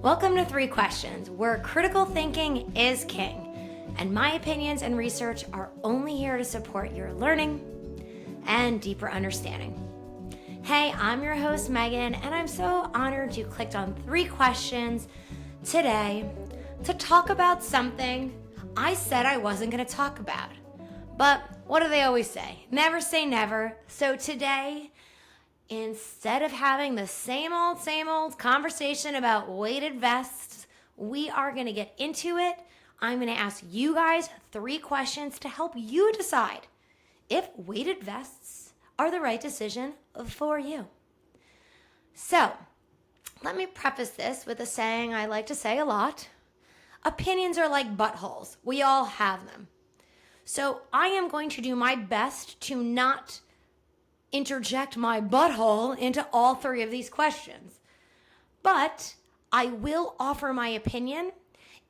Welcome to Three Questions, where critical thinking is king, and my opinions and research are only here to support your learning and deeper understanding. Hey, I'm your host, Meghann, and I'm so honored you clicked on Three Questions today to talk about something I said I wasn't going to talk about. But what do they always say? Never say never. So today, instead of having the same old conversation about weighted vests, we are going to get into it. I'm going to ask you guys 3 questions to help you decide if weighted vests are the right decision for you. So, let me preface this with a saying I like to say a lot. Opinions are like buttholes. We all have them. So, I am going to do my best to not interject my butthole into all 3 of these questions. But I will offer my opinion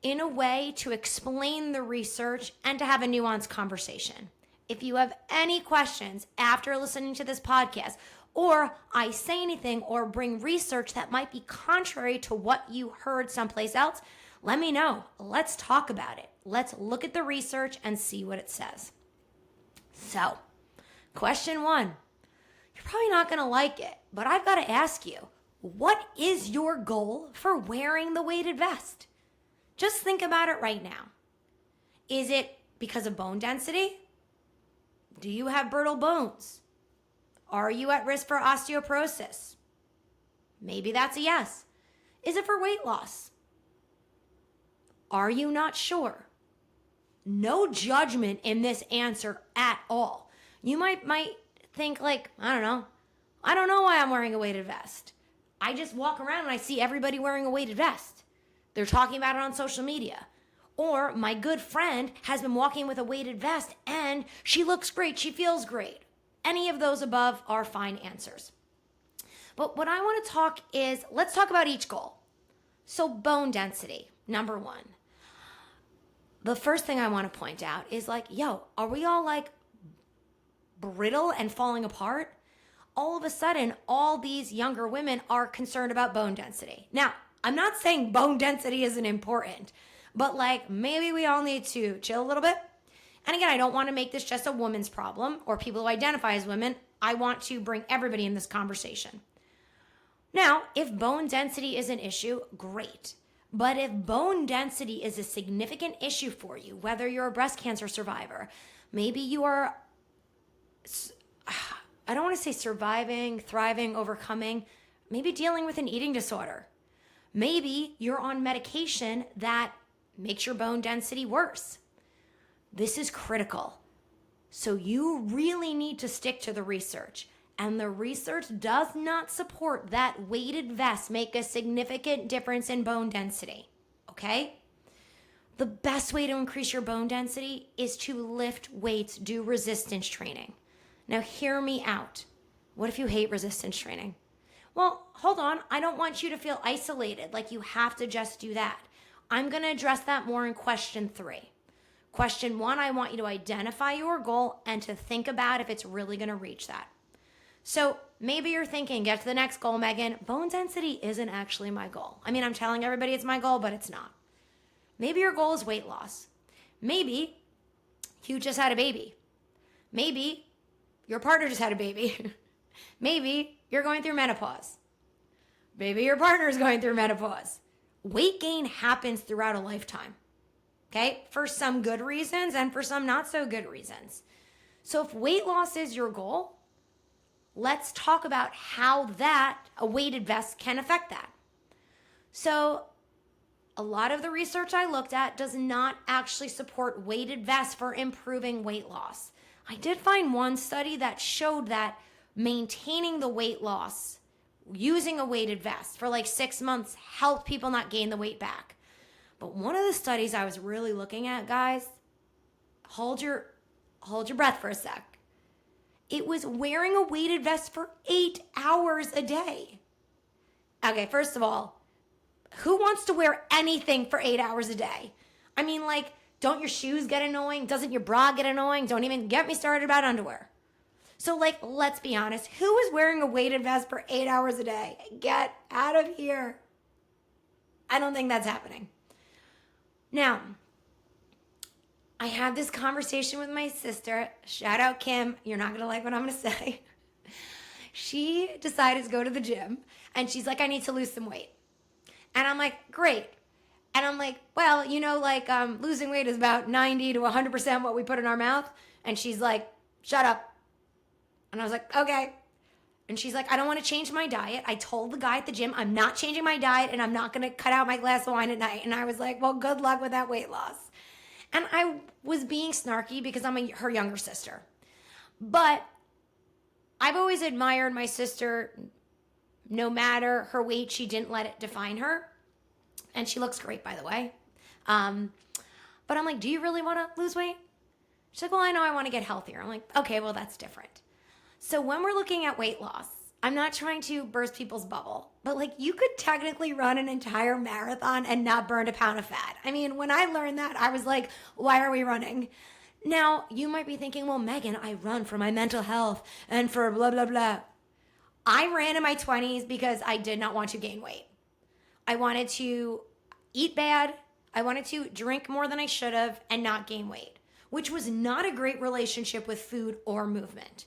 in a way to explain the research and to have a nuanced conversation. If you have any questions after listening to this podcast, or I say anything or bring research that might be contrary to what you heard someplace else, let me know. Let's talk about it. Let's look at the research and see what it says. So, question 1. You're probably not going to like it, but I've got to ask you, what is your goal for wearing the weighted vest? Just think about it right now. Is it because of bone density? Do you have brittle bones? Are you at risk for osteoporosis? Maybe that's a yes. Is it for weight loss? Are you not sure? No judgment in this answer at all. You might think like, I don't know why I'm wearing a weighted vest. I just walk around and I see everybody wearing a weighted vest. They're talking about it on social media. Or my good friend has been walking with a weighted vest and she looks great, she feels great. Any of those above are fine answers. But what I want to talk is, let's talk about each goal. So bone density, number 1. The first thing I want to point out is like, are we all like brittle and falling apart? All of a sudden, all these younger women are concerned about bone density. Now, I'm not saying bone density isn't important, but like maybe we all need to chill a little bit. And again, I don't want to make this just a woman's problem or people who identify as women. I want to bring everybody in this conversation. Now, if bone density is an issue, great. But if bone density is a significant issue for you, whether you're a breast cancer survivor, maybe you are, I don't want to say surviving, thriving, overcoming, maybe dealing with an eating disorder. Maybe you're on medication that makes your bone density worse. This is critical. So you really need to stick to the research. And the research does not support that weighted vests make a significant difference in bone density. Okay? The best way to increase your bone density is to lift weights, do resistance training. Now hear me out. What if you hate resistance training? Well, hold on. I don't want you to feel isolated, like you have to just do that. I'm going to address that more in question 3. Question 1, I want you to identify your goal and to think about if it's really going to reach that. So maybe you're thinking, get to the next goal, Meghann. Bone density isn't actually my goal. I mean, I'm telling everybody it's my goal, but it's not. Maybe your goal is weight loss. Maybe you just had a baby. Maybe your partner just had a baby. Maybe you're going through menopause. Maybe your partner is going through menopause. Weight gain happens throughout a lifetime. Okay? For some good reasons and for some not so good reasons. So if weight loss is your goal, let's talk about how a weighted vest can affect that. So a lot of the research I looked at does not actually support weighted vests for improving weight loss. I did find one study that showed that maintaining the weight loss using a weighted vest for like 6 months helped people not gain the weight back. But one of the studies I was really looking at, guys, hold your breath for a sec. It was wearing a weighted vest for 8 hours a day. Okay, first of all, who wants to wear anything for 8 hours a day? I mean, like, don't your shoes get annoying? Doesn't your bra get annoying? Don't even get me started about underwear. So, like, let's be honest. Who is wearing a weighted vest for 8 hours a day? Get out of here. I don't think that's happening. Now, I had this conversation with my sister. Shout out Kim. You're not going to like what I'm going to say. She decided to go to the gym and she's like, I need to lose some weight. And I'm like, great. And I'm like, well, losing weight is about 90 to 100% what we put in our mouth. And she's like, shut up. And I was like, okay. And she's like, I don't want to change my diet. I told the guy at the gym, I'm not changing my diet and I'm not going to cut out my glass of wine at night. And I was like, well, good luck with that weight loss. And I was being snarky because I'm her younger sister. But I've always admired my sister. No matter her weight, she didn't let it define her. And she looks great, by the way. But I'm like, do you really want to lose weight? She's like, well, I know I want to get healthier. I'm like, okay, well, that's different. So when we're looking at weight loss, I'm not trying to burst people's bubble, but you could technically run an entire marathon and not burn a pound of fat. I mean, when I learned that, I was like, why are we running? Now, you might be thinking, well, Meghann, I run for my mental health and for blah, blah, blah. I ran in my 20s because I did not want to gain weight. I wanted to eat bad. I wanted to drink more than I should have and not gain weight, which was not a great relationship with food or movement.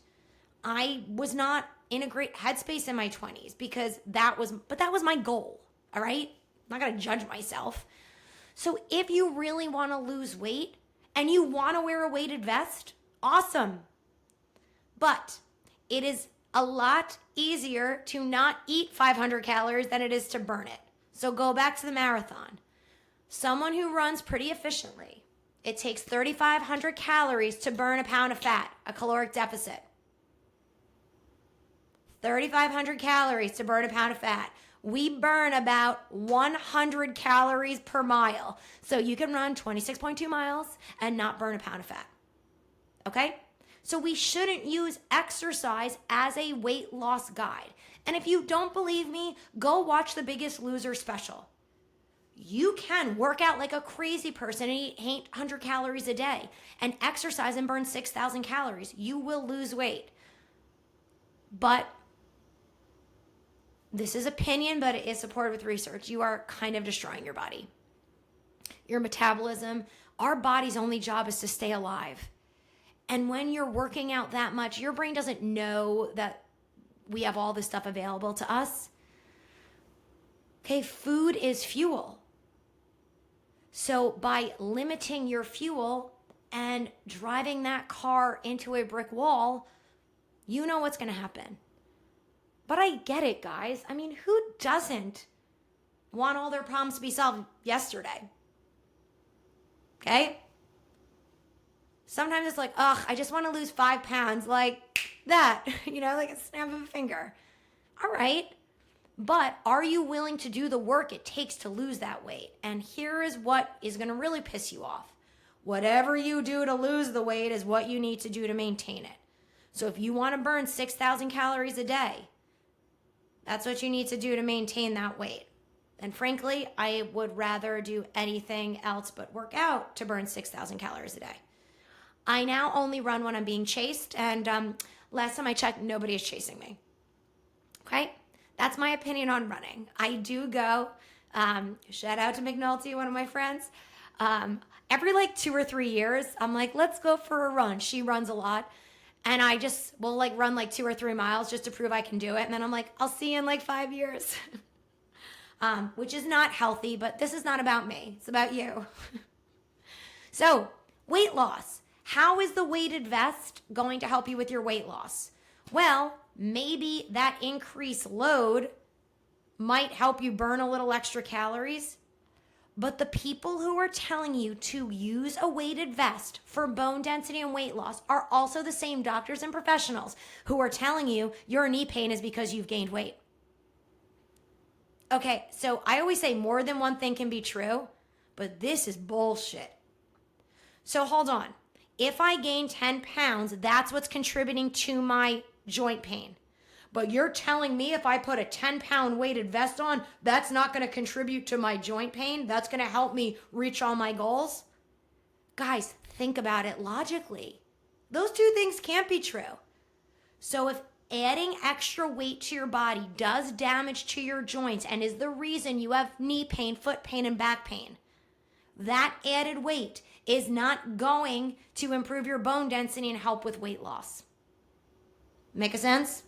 I was not in a great headspace in my 20s because that was my goal, all right? I'm not going to judge myself. So if you really want to lose weight and you want to wear a weighted vest, awesome. But it is a lot easier to not eat 500 calories than it is to burn it. So go back to the marathon. Someone who runs pretty efficiently, it takes 3,500 calories to burn a pound of fat, a caloric deficit. 3,500 calories to burn a pound of fat. We burn about 100 calories per mile. So you can run 26.2 miles and not burn a pound of fat. Okay? So we shouldn't use exercise as a weight loss guide. And if you don't believe me, go watch the Biggest Loser special. You can work out like a crazy person and eat 800 calories a day and exercise and burn 6,000 calories. You will lose weight. But this is opinion, but it is supported with research. You are kind of destroying your body. Your metabolism, our body's only job is to stay alive. And when you're working out that much, your brain doesn't know that we have all this stuff available to us. Okay, food is fuel. So by limiting your fuel and driving that car into a brick wall, you know what's going to happen. But I get it, guys. I mean, who doesn't want all their problems to be solved yesterday? Okay? Sometimes it's like, ugh, I just want to lose 5 pounds like that, like a snap of a finger. All right. But are you willing to do the work it takes to lose that weight? And here is what is going to really piss you off. Whatever you do to lose the weight is what you need to do to maintain it. So if you want to burn 6,000 calories a day, that's what you need to do to maintain that weight. And frankly, I would rather do anything else but work out to burn 6,000 calories a day. I now only run when I'm being chased, and last time I checked, nobody is chasing me. Okay? That's my opinion on running. I do go, shout out to McNulty, one of my friends. Every 2 or 3 years, I'm like, let's go for a run. She runs a lot. And I just will run 2 or 3 miles just to prove I can do it. And then I'm like, I'll see you in 5 years. Which is not healthy, but this is not about me. It's about you. So, weight loss. How is the weighted vest going to help you with your weight loss? Well, maybe that increased load might help you burn a little extra calories. But the people who are telling you to use a weighted vest for bone density and weight loss are also the same doctors and professionals who are telling you your knee pain is because you've gained weight. Okay, so I always say more than one thing can be true, but this is bullshit. So hold on. If I gain 10 pounds, that's what's contributing to my joint pain. But you're telling me if I put a 10-pound weighted vest on, that's not going to contribute to my joint pain? That's going to help me reach all my goals? Guys, think about it logically. Those two things can't be true. So if adding extra weight to your body does damage to your joints and is the reason you have knee pain, foot pain, and back pain, that added weight is not going to improve your bone density and help with weight loss. Make a sense?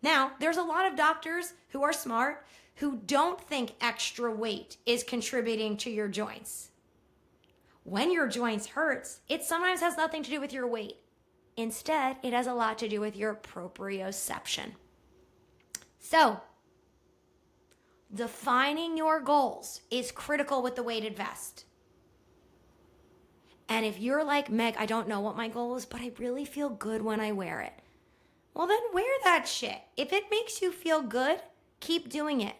Now, there's a lot of doctors who are smart who don't think extra weight is contributing to your joints. When your joints hurts, it sometimes has nothing to do with your weight. Instead, it has a lot to do with your proprioception. So, defining your goals is critical with the weighted vest. And if you're like, Meg, I don't know what my goal is, but I really feel good when I wear it. Well, then wear that shit. If it makes you feel good, keep doing it.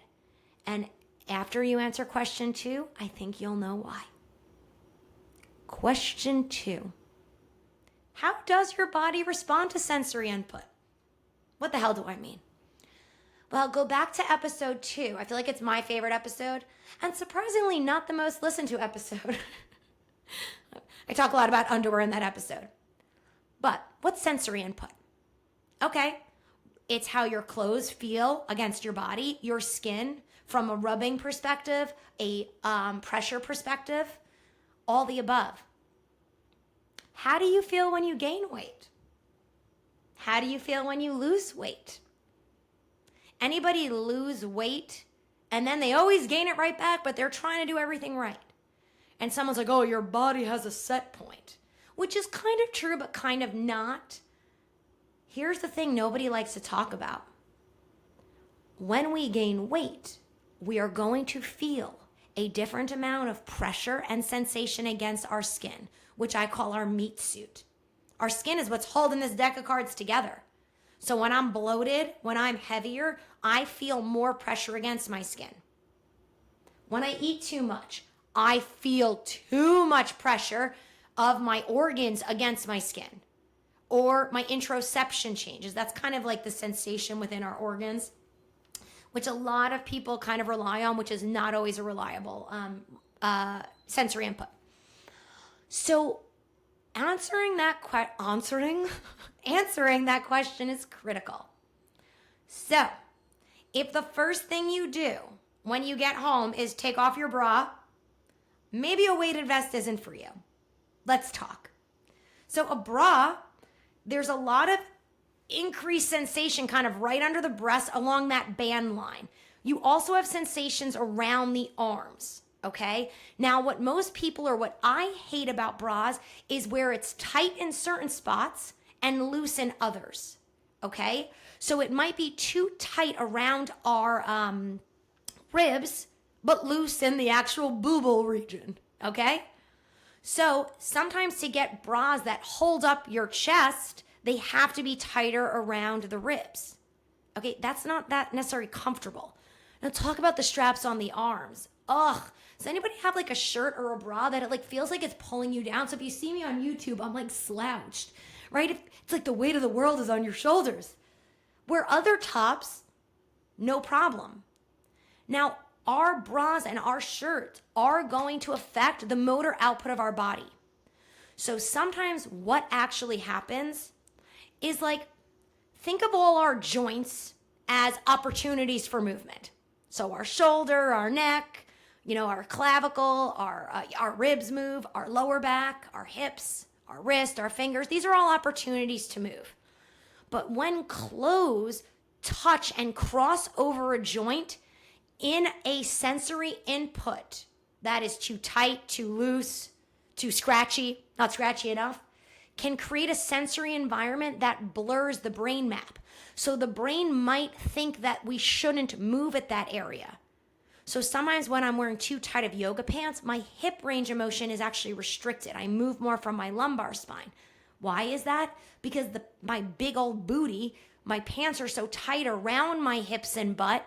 And after you answer question 2, I think you'll know why. Question 2. How does your body respond to sensory input? What the hell do I mean? Well, go back to episode 2. I feel like it's my favorite episode, and surprisingly not the most listened to episode. I talk a lot about underwear in that episode. But what's sensory input? Okay, it's how your clothes feel against your body, your skin, from a rubbing perspective, a pressure perspective, all the above. How do you feel when you gain weight? How do you feel when you lose weight? Anybody lose weight and then they always gain it right back, but they're trying to do everything right. And someone's like, oh, your body has a set point, which is kind of true, but kind of not. Here's the thing nobody likes to talk about. When we gain weight, we are going to feel a different amount of pressure and sensation against our skin, which I call our meat suit. Our skin is what's holding this deck of cards together. So when I'm bloated, when I'm heavier, I feel more pressure against my skin. When I eat too much, I feel too much pressure of my organs against my skin. Or my interoception changes. That's kind of like the sensation within our organs, which a lot of people kind of rely on, which is not always a reliable sensory input. So answering that question is critical. So if the first thing you do when you get home is take off your bra, maybe a weighted vest isn't for you. Let's talk. So a bra, there's a lot of increased sensation kind of right under the breast along that band line. You also have sensations around the arms, okay? Now, what most people, or what I hate about bras, is where it's tight in certain spots and loose in others, okay? So it might be too tight around our ribs, but loose in the actual booble region, okay? So sometimes to get bras that hold up your chest, they have to be tighter around the ribs. Okay, that's not that necessarily comfortable. Now talk about the straps on the arms. Ugh, does anybody have like a shirt or a bra that it like feels like it's pulling you down? So if you see me on YouTube, I'm like slouched, right? It's like the weight of the world is on your shoulders. Where other tops, no problem. Now, our bras and our shirts are going to affect the motor output of our body. So sometimes what actually happens is like, think of all our joints as opportunities for movement. So our shoulder, our neck, our clavicle, our ribs move, our lower back, our hips, our wrist, our fingers. These are all opportunities to move. But when clothes touch and cross over a joint in a sensory input that is too tight, too loose, too scratchy, not scratchy enough, can create a sensory environment that blurs the brain map. So the brain might think that we shouldn't move at that area. So sometimes when I'm wearing too tight of yoga pants, my hip range of motion is actually restricted. I move more from my lumbar spine. Why is that? Because my big old booty, my pants are so tight around my hips and butt,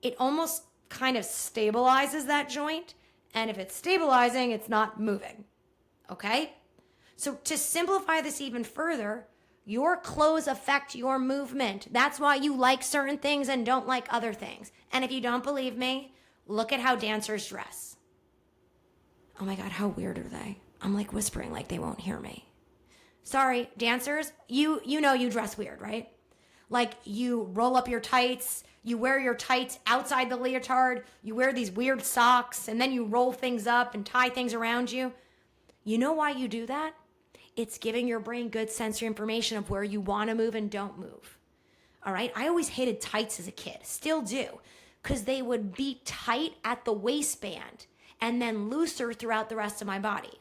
it almost kind of stabilizes that joint. And if it's stabilizing, it's not moving. Okay? So to simplify this even further, your clothes affect your movement. That's why you like certain things and don't like other things. And if you don't believe me, look at how dancers dress. Oh my God, how weird are they? I'm like whispering like they won't hear me. Sorry, dancers, you know you dress weird, right? Like you roll up your tights, you wear your tights outside the leotard, you wear these weird socks, and then you roll things up and tie things around you. You know why you do that? It's giving your brain good sensory information of where you want to move and don't move. All right? I always hated tights as a kid, still do, because they would be tight at the waistband and then looser throughout the rest of my body.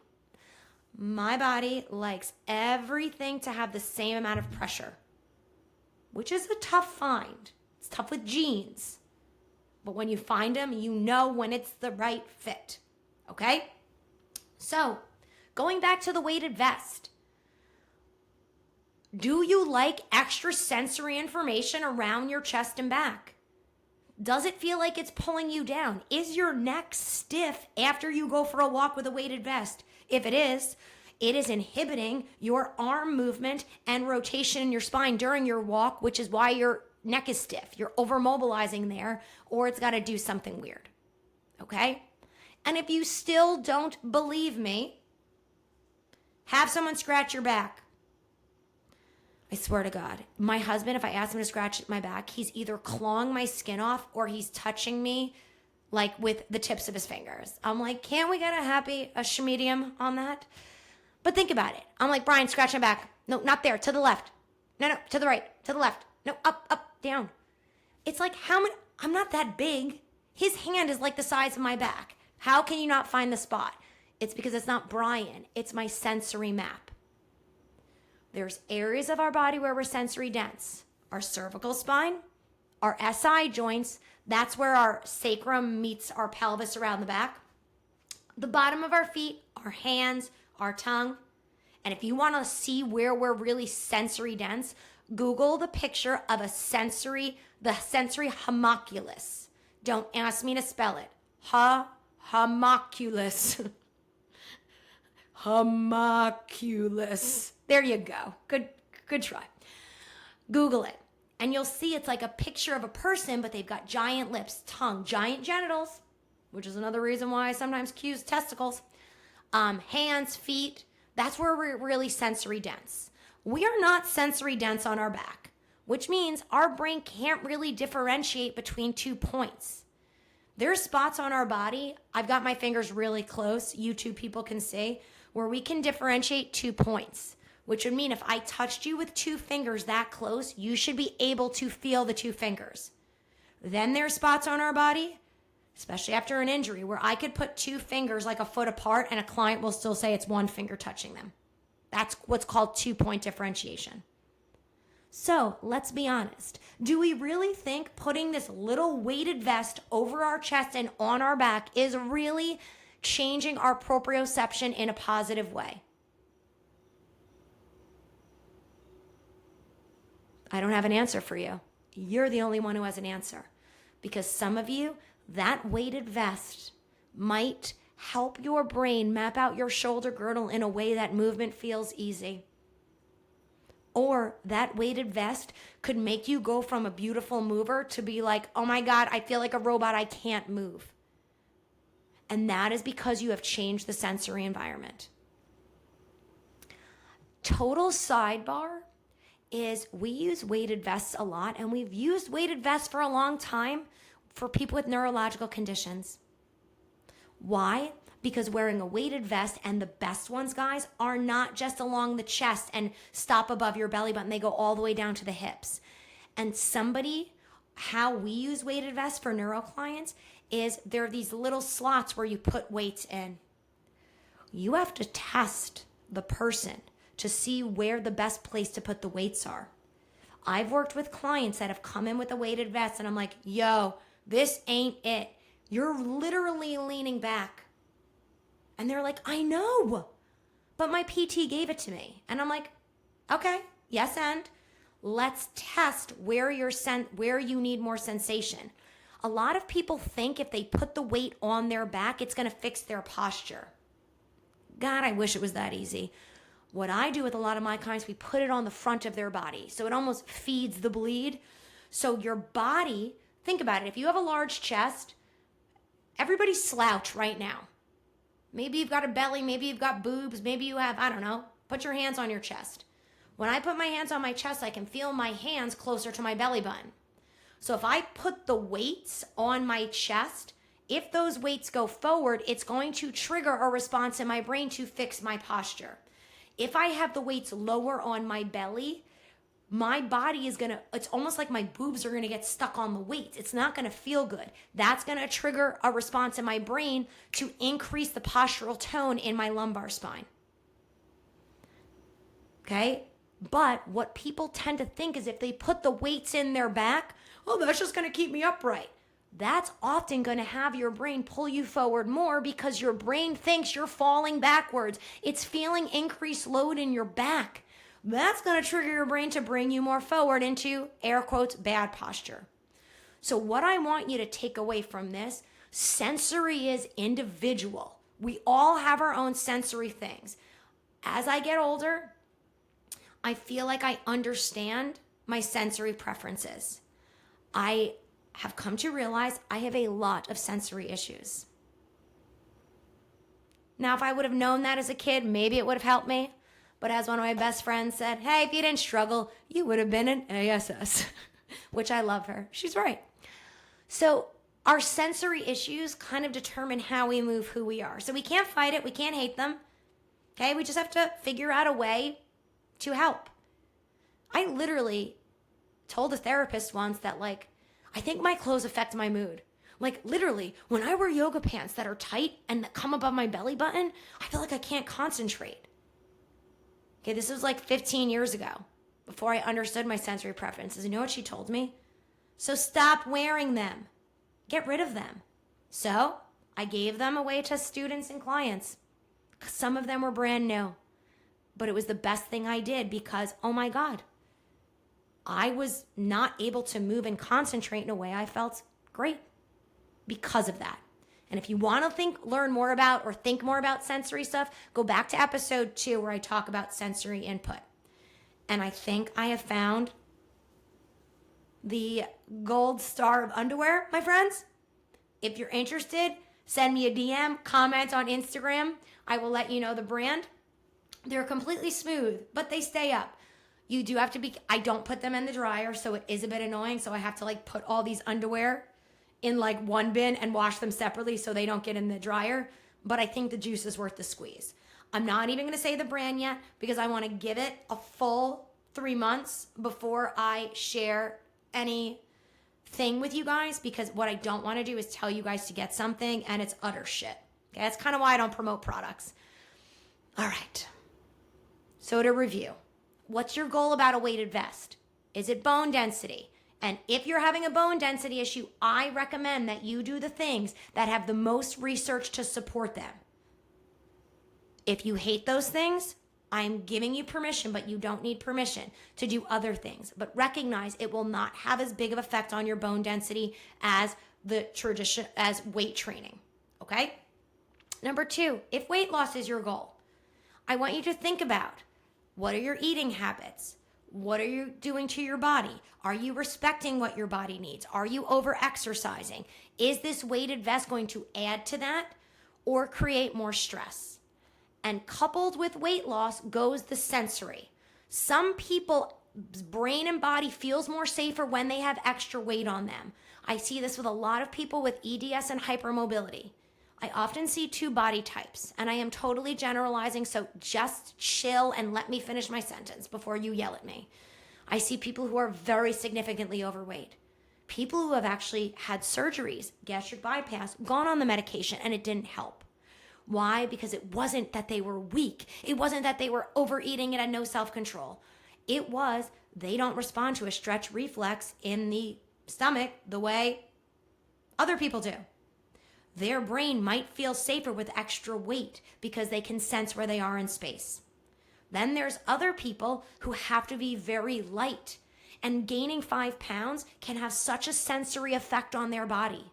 My body likes everything to have the same amount of pressure, which is a tough find. It's tough with jeans. But when you find them, you know when it's the right fit. Okay? So, going back to the weighted vest. Do you like extra sensory information around your chest and back? Does it feel like it's pulling you down? Is your neck stiff after you go for a walk with a weighted vest? If it is inhibiting your arm movement and rotation in your spine during your walk, which is why your neck is stiff. You're overmobilizing there, or it's got to do something weird. Okay? And if you still don't believe me, have someone scratch your back. I swear to God, my husband, if I ask him to scratch my back, he's either clawing my skin off or he's touching me like with the tips of his fingers. I'm like, can't we get a medium on that? But think about it. I'm like, Brian, scratch my back. No, not there, to the left. No, to the right, to the left. No, up, down. It's like, I'm not that big. His hand is like the size of my back. How can you not find the spot? It's because it's not Brian. It's my sensory map. There's areas of our body where we're sensory dense. Our cervical spine, our SI joints, that's where our sacrum meets our pelvis around the back. The bottom of our feet, our hands, our tongue. And if you want to see where we're really sensory dense, Google the picture of the sensory homunculus. Don't ask me to spell it. Homunculus. Homunculus. There you go. Good try. Google it. And you'll see it's like a picture of a person, but they've got giant lips, tongue, giant genitals, which is another reason why I sometimes accuse testicles, hands, feet. That's where we're really sensory dense. We are not sensory dense on our back, which means our brain can't really differentiate between 2 points. There's spots on our body, I've got my fingers really close, you two people can see, where we can differentiate 2 points, which would mean if I touched you with 2 fingers that close, you should be able to feel the 2 fingers. Then there's spots on our body, especially after an injury, where I could put 2 fingers like a foot apart and a client will still say it's 1 finger touching them. That's what's called 2-point differentiation. So let's be honest. Do we really think putting this little weighted vest over our chest and on our back is really changing our proprioception in a positive way? I don't have an answer for you. You're the only one who has an answer. Because some of you, that weighted vest might help your brain map out your shoulder girdle in a way that movement feels easy. Or that weighted vest could make you go from a beautiful mover to be like, oh my God, I feel like a robot, I can't move. And that is because you have changed the sensory environment. Total sidebar is we use weighted vests a lot, and we've used weighted vests for a long time for people with neurological conditions. Why? Because wearing a weighted vest, and the best ones, guys, are not just along the chest and stop above your belly button. They go all the way down to the hips. And how we use weighted vests for neuro clients is there are these little slots where you put weights in. You have to test the person to see where the best place to put the weights are. I've worked with clients that have come in with a weighted vest, and I'm like, yo, this ain't it. You're literally leaning back. And they're like, I know, but my PT gave it to me. And I'm like, okay, yes, and let's test where you need more sensation. A lot of people think if they put the weight on their back, it's going to fix their posture. God, I wish it was that easy. What I do with a lot of my clients, we put it on the front of their body. So it almost feeds the bleed. So your body, think about it. If you have a large chest, everybody slouch right now. Maybe you've got a belly, maybe you've got boobs, maybe you have, I don't know, Put your hands on your chest. When I put my hands on my chest, I can feel my hands closer to my belly button. So if I put the weights on my chest, if those weights go forward, it's going to trigger a response in my brain to fix my posture. If I have the weights lower on my belly, my body is it's almost like my boobs are gonna get stuck on the weights. It's not gonna feel good. That's gonna trigger a response in my brain to increase the postural tone in my lumbar spine. Okay? But what people tend to think is if they put the weights in their back, oh, that's just gonna keep me upright. That's often going to have your brain pull you forward more because your brain thinks you're falling backwards. It's feeling increased load in your back. That's going to trigger your brain to bring you more forward into, air quotes, bad posture. So what I want you to take away from this, sensory is individual. We all have our own sensory things. As I get older, I feel like I understand my sensory preferences. I have come to realize I have a lot of sensory issues. Now, if I would have known that as a kid, maybe it would have helped me. But as one of my best friends said, hey, if you didn't struggle, you would have been an ASS, which I love her. She's right. So our sensory issues kind of determine how we move, who we are. So we can't fight it. We can't hate them. Okay? We just have to figure out a way to help. I literally told a therapist once that, I think my clothes affect my mood. Literally, when I wear yoga pants that are tight and that come above my belly button, I feel like I can't concentrate. Okay, this was 15 years ago, before I understood my sensory preferences. You know what she told me? So stop wearing them. Get rid of them. So I gave them away to students and clients. Some of them were brand new. But it was the best thing I did because, oh my God, I was not able to move and concentrate in a way I felt great because of that. And if you want to learn more about or think more about sensory stuff, go back to episode 2 where I talk about sensory input. And I think I have found the gold star of underwear, my friends. If you're interested, send me a DM, comment on Instagram. I will let you know the brand. They're completely smooth, but they stay up. You do have to I don't put them in the dryer, so it is a bit annoying. So I have to put all these underwear in one bin and wash them separately so they don't get in the dryer. But I think the juice is worth the squeeze. I'm not even going to say the brand yet because I want to give it a full 3 months before I share anything with you guys, because what I don't want to do is tell you guys to get something and it's utter shit. Okay, that's kind of why I don't promote products. All right. So to review. What's your goal about a weighted vest? Is it bone density? And if you're having a bone density issue, I recommend that you do the things that have the most research to support them. If you hate those things, I'm giving you permission, but you don't need permission to do other things. But recognize it will not have as big of effect on your bone density as as weight training. Okay? Number 2, if weight loss is your goal, I want you to think about, what are your eating habits? What are you doing to your body? Are you respecting what your body needs? Are you over-exercising? Is this weighted vest going to add to that or create more stress? And coupled with weight loss goes the sensory. Some people's brain and body feels more safer when they have extra weight on them. I see this with a lot of people with EDS and hypermobility. I often see 2 body types, and I am totally generalizing, so just chill and let me finish my sentence before you yell at me. I see people who are very significantly overweight, people who have actually had surgeries, gastric bypass, gone on the medication, and it didn't help. Why? Because it wasn't that they were weak. It wasn't that they were overeating and had no self-control. It was they don't respond to a stretch reflex in the stomach the way other people do. Their brain might feel safer with extra weight because they can sense where they are in space. Then there's other people who have to be very light, and gaining 5 pounds can have such a sensory effect on their body.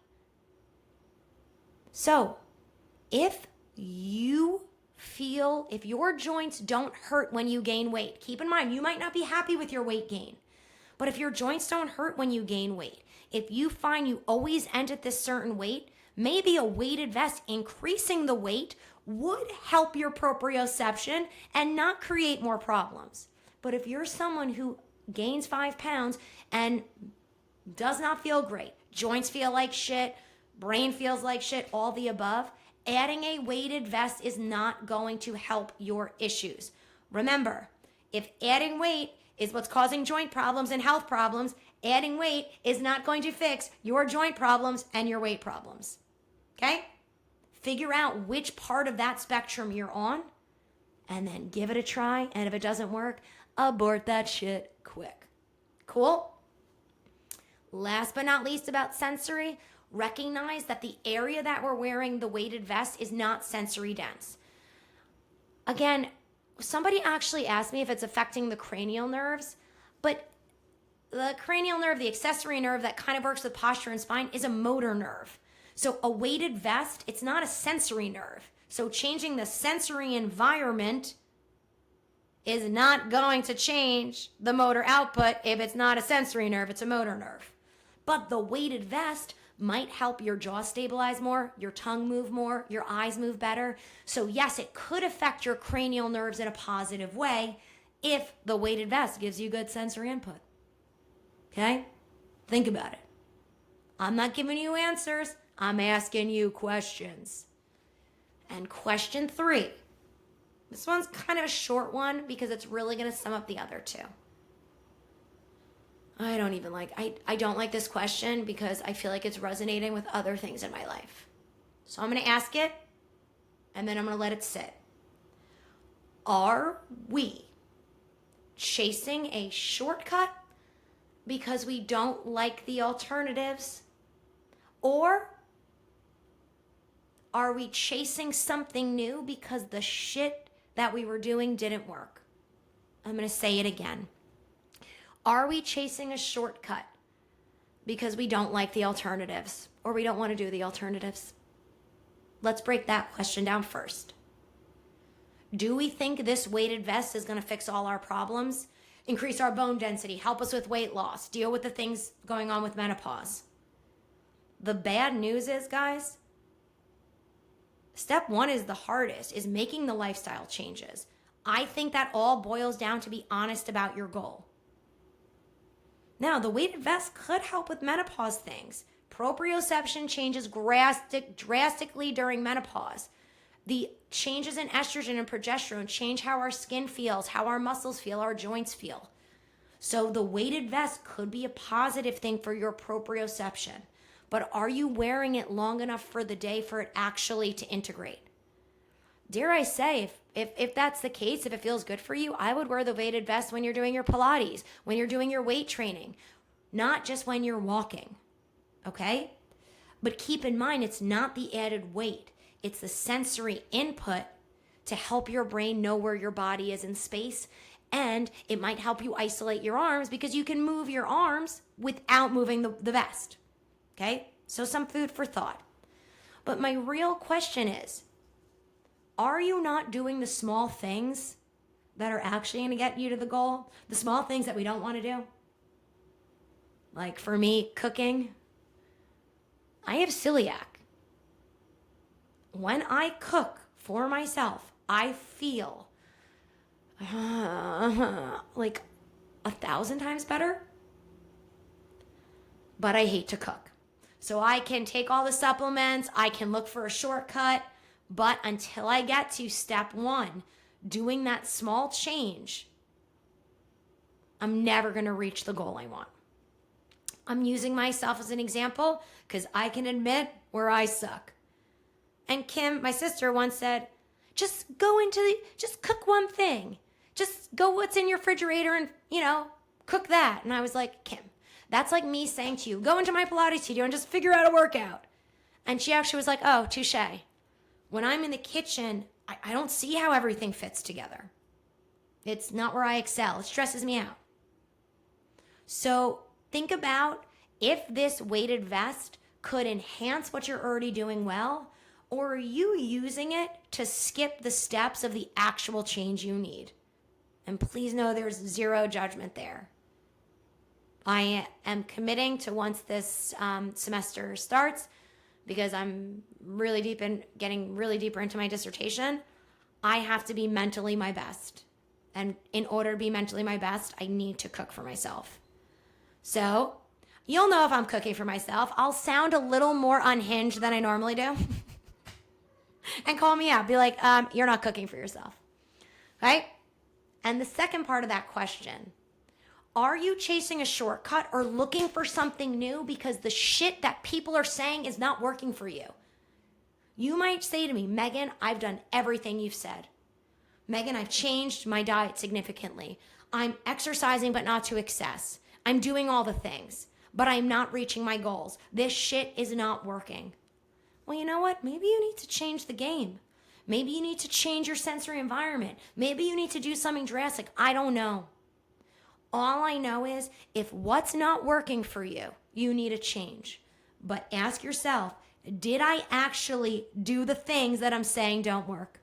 So if your joints don't hurt when you gain weight, keep in mind, you might not be happy with your weight gain, but if your joints don't hurt when you gain weight, if you find you always end at this certain weight, Maybe a weighted vest, increasing the weight, would help your proprioception and not create more problems. But if you're someone who gains 5 pounds and does not feel great, joints feel like shit, brain feels like shit, all the above, adding a weighted vest is not going to help your issues. Remember, if adding weight is what's causing joint problems and health problems, adding weight is not going to fix your joint problems and your weight problems. Okay? Figure out which part of that spectrum you're on and then give it a try. And if it doesn't work, abort that shit quick. Cool? Last but not least about sensory, recognize that the area that we're wearing the weighted vest is not sensory dense. Again, somebody actually asked me if it's affecting the cranial nerves, but the cranial nerve, the accessory nerve that kind of works with posture and spine, is a motor nerve. So a weighted vest, it's not a sensory nerve. So changing the sensory environment is not going to change the motor output if it's not a sensory nerve, it's a motor nerve. But the weighted vest might help your jaw stabilize more, your tongue move more, your eyes move better. So yes, it could affect your cranial nerves in a positive way if the weighted vest gives you good sensory input. Okay? Think about it. I'm not giving you answers. I'm asking you questions. And question 3. This one's kind of a short one because it's really going to sum up the other 2. I don't like this question because I feel like it's resonating with other things in my life. So I'm going to ask it and then I'm going to let it sit. Are we chasing a shortcut because we don't like the alternatives? Or are we chasing something new because the shit that we were doing didn't work? I'm going to say it again. Are we chasing a shortcut because we don't like the alternatives or we don't want to do the alternatives? Let's break that question down first. Do we think this weighted vest is going to fix all our problems, increase our bone density, help us with weight loss, deal with the things going on with menopause? The bad news is, guys, step 1 is the hardest, is making the lifestyle changes. I think that all boils down to be honest about your goal. Now, the weighted vest could help with menopause things. Proprioception changes drastically during menopause. The changes in estrogen and progesterone change how our skin feels, how our muscles feel, our joints feel. So the weighted vest could be a positive thing for your proprioception. But are you wearing it long enough for the day for it actually to integrate? Dare I say, if that's the case, if it feels good for you, I would wear the weighted vest when you're doing your Pilates, when you're doing your weight training, not just when you're walking, okay? But keep in mind, it's not the added weight. It's the sensory input to help your brain know where your body is in space. And it might help you isolate your arms because you can move your arms without moving the vest, okay? So some food for thought. But my real question is, are you not doing the small things that are actually going to get you to the goal? The small things that we don't want to do? Like for me, cooking. I have celiac. When I cook for myself, I feel like 1,000 times better. But I hate to cook. So I can take all the supplements, I can look for a shortcut, but until I get to step 1, doing that small change, I'm never going to reach the goal I want. I'm using myself as an example because I can admit where I suck. And Kim, my sister, once said, just cook one thing. Just go what's in your refrigerator and, cook that. And I was like, Kim, that's like me saying to you, go into my Pilates studio and just figure out a workout. And she actually was like, oh, touche. When I'm in the kitchen, I don't see how everything fits together. It's not where I excel. It stresses me out. So think about if this weighted vest could enhance what you're already doing well, or are you using it to skip the steps of the actual change you need? And please know there's zero judgment there. I am committing to, once this semester starts, because I'm getting really deeper into my dissertation, I have to be mentally my best. And in order to be mentally my best, I need to cook for myself. So you'll know if I'm cooking for myself. I'll sound a little more unhinged than I normally do. And call me out. Be like, you're not cooking for yourself. Right? And the second part of that question, are you chasing a shortcut or looking for something new because the shit that people are saying is not working for you? You might say to me, Meghann, I've done everything you've said. Meghann, I've changed my diet significantly. I'm exercising, but not to excess. I'm doing all the things, but I'm not reaching my goals. This shit is not working. Well, you know what? Maybe you need to change the game. Maybe you need to change your sensory environment. Maybe you need to do something drastic. I don't know. All I know is if what's not working for you, you need a change. But ask yourself, did I actually do the things that I'm saying don't work?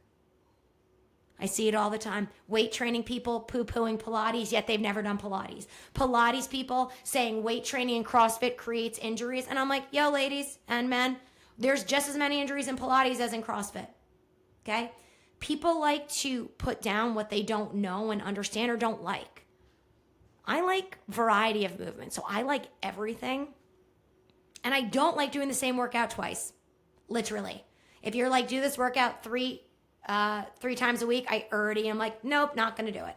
I see it all the time. Weight training people poo-pooing Pilates, yet they've never done Pilates. Pilates people saying weight training and CrossFit creates injuries. And I'm like, yo, ladies and men, there's just as many injuries in Pilates as in CrossFit. Okay? People like to put down what they don't know and understand or don't like. I like variety of movement, so I like everything. And I don't like doing the same workout twice, literally. If you're like, do this workout three times a week, I already am like, nope, not going to do it.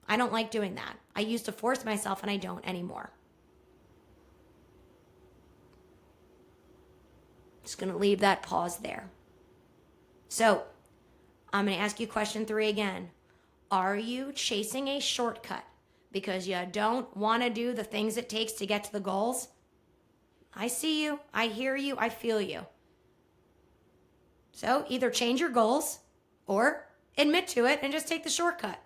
I don't like doing that. I used to force myself, and I don't anymore. Just going to leave that pause there. So I'm going to ask you question 3 again. Are you chasing a shortcut because you don't want to do the things it takes to get to the goals? I see you. I hear you. I feel you. So either change your goals or admit to it and just take the shortcut.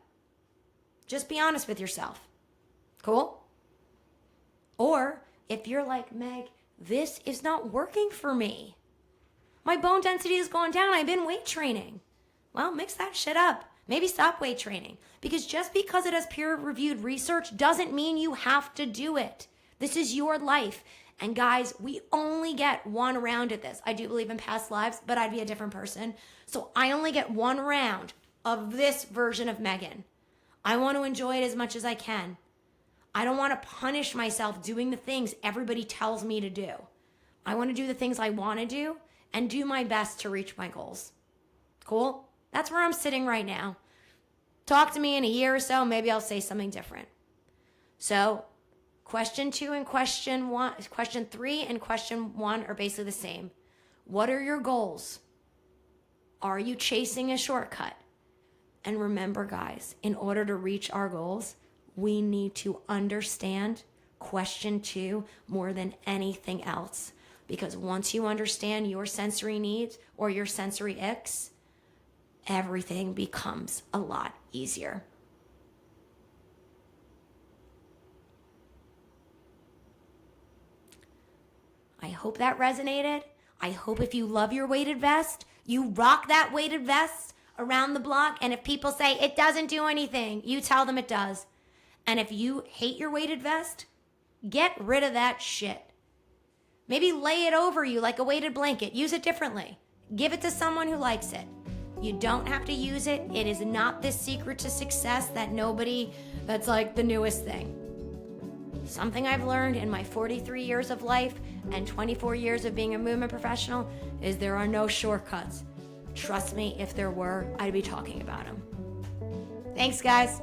Just be honest with yourself. Cool? Or if you're like, Meg, this is not working for me. My bone density has gone down. I've been weight training. Well, mix that shit up. Maybe stop weight training. Because just because it has peer-reviewed research doesn't mean you have to do it. This is your life. And guys, we only get one round at this. I do believe in past lives, but I'd be a different person. So I only get one round of this version of Meghann. I want to enjoy it as much as I can. I don't want to punish myself doing the things everybody tells me to do. I want to do the things I want to do and do my best to reach my goals. Cool? That's where I'm sitting right now. Talk to me in a year or so, maybe I'll say something different. So, question 2 and question 3 and question 1 are basically the same. What are your goals? Are you chasing a shortcut? And remember, guys, in order to reach our goals, we need to understand question 2 more than anything else. Because once you understand your sensory needs or your sensory icks, everything becomes a lot easier. I hope that resonated. I hope if you love your weighted vest, you rock that weighted vest around the block. And if people say it doesn't do anything, you tell them it does. And if you hate your weighted vest, get rid of that shit. Maybe lay it over you like a weighted blanket. Use it differently. Give it to someone who likes it. You don't have to use it. It is not this secret to success that's like the newest thing. Something I've learned in my 43 years of life and 24 years of being a movement professional is there are no shortcuts. Trust me, if there were, I'd be talking about them. Thanks, guys.